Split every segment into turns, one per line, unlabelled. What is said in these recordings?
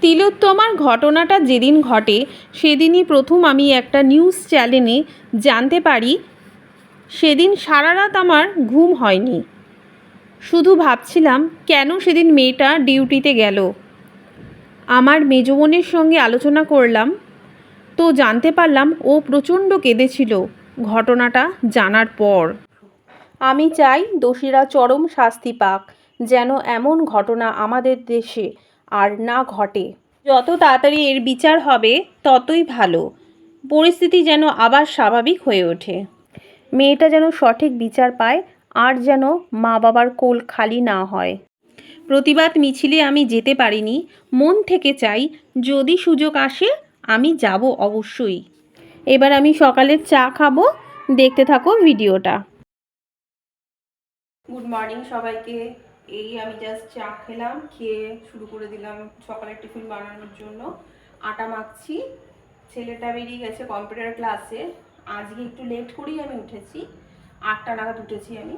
তিলোত্তমার ঘটনাটা যেদিন ঘটে সেদিনই প্রথম আমি একটা নিউজ চ্যানেলে জানতে পারি। সেদিন সারা রাত আমার ঘুম হয়নি, শুধু ভাবছিলাম কেন সেদিন মেয়েটা ডিউটিতে গেল। আমার মেজ বোনের সঙ্গে আলোচনা করলাম তো জানতে পারলাম ও প্রচণ্ড কেঁদেছিল ঘটনাটা জানার পর। আমি চাই দোষীরা চরম শাস্তি পাক, যেন এমন ঘটনা আমাদের দেশে আর না ঘটে। যত তাড়াতাড়ি এর বিচার হবে ততই ভালো, পরিস্থিতি যেন আবার স্বাভাবিক হয়ে ওঠে। মেয়েটা যেন সঠিক বিচার পায় আর যেন মা বাবার কোল খালি না হয়। প্রতিবাদ মিছিলে আমি যেতে পারিনি, মন থেকে চাই যদি সুযোগ আসে আমি যাব অবশ্যই। এবার আমি সকালের চা খাবো, দেখতে থাকো ভিডিওটা। গুড মর্নিং সবাইকে। এই আমি জাস্ট চা খেলাম, খেয়ে শুরু করে দিলাম সকালের টিফিন বানানোর জন্য। আটা মাখছি। ছেলেটা বেরিয়ে গেছে কম্পিউটার ক্লাসে। আজকে একটু লেট করেই আমি উঠেছি, 8টা নাগাদ উঠেছি আমি।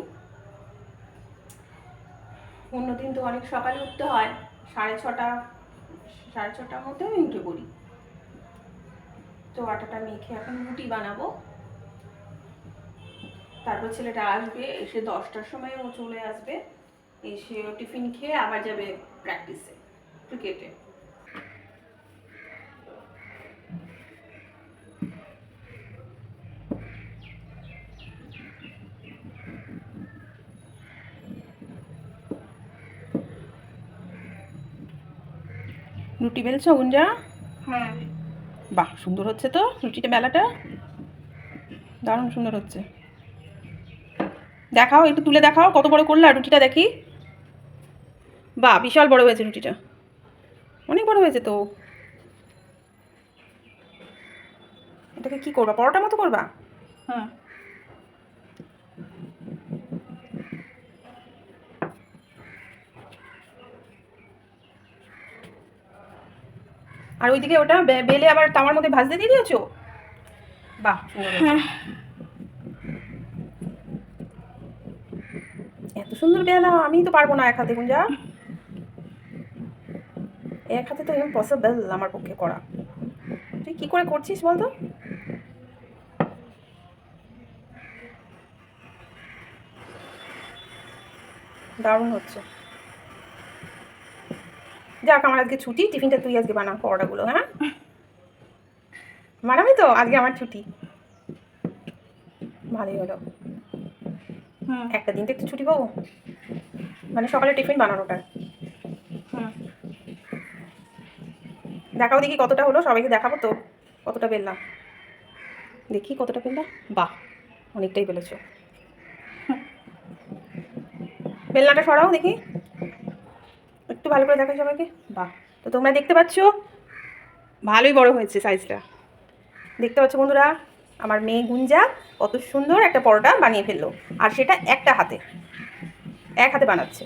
অন্যদিন তো অনেক সকালে উঠতে হয়, 6:30 মধ্যে আমি উঠে পড়ি। তো আটাটা মেখে এখন রুটি বানাবো। তারপর ছেলেটা আসবে, এসে 10টার সময় ও চলে আসবে। এসে টিফিন খেয়ে আবার যাবে প্র্যাকটিসে, ক্রিকেটে। রুটি বেলছো গুঞ্জা?
হ্যাঁ।
বাহ, সুন্দর হচ্ছে তো রুটিটা, বেলাটা দারুণ সুন্দর হচ্ছে। দেখাও, একটু তুলে দেখাও কত বড় করলা রুটিটা, দেখি। বাহ, বিশাল বড় হয়েছে রুটিটা, অনেক বড় হয়েছে তো। এটাকে কি করবা, পরোটার মতো করবা?
হ্যাঁ।
আর ওইদিকে ওটা বেলে আবার তাওয়ার মধ্যে ভাজতে দিয়ে দিয়েছো? বাহ, এত সুন্দর বেলা আমি তো পারবো না এক হাতে গুঞ্জা। এক হাতে তো ইম্পসিবল আমার পক্ষে করা। তুই কি করে করছিস বলতো? দারুণ হচ্ছে। যাক, আমার আজকে ছুটি, টিফিনটা তুই আজকে বানা পরোটাগুলো। হ্যাঁ, বানাবি তো? আজকে আমার ছুটি, ভালোই হলো। একটা দিন তো একটু ছুটি পাবো, মানে সকালে টিফিন বানানোটা। দেখাও দেখি কতটা হলো, সবাইকে দেখাবো তো কতটা বেললাম। দেখি কতটা বেললাম। বাহ, অনেকটাই বেলেছো। বেলনাটা সরাও দেখি, একটু ভালো করে দেখাই সবাইকে। বাহ, তো তোমরা দেখতে পাচ্ছ ভালোই বড় হয়েছে সাইজটা। দেখতে পাচ্ছ বন্ধুরা, আমার মেয়ে গুঞ্জা কত সুন্দর একটা পরোটা বানিয়ে ফেললো, আর সেটা এক হাতে বানাচ্ছে।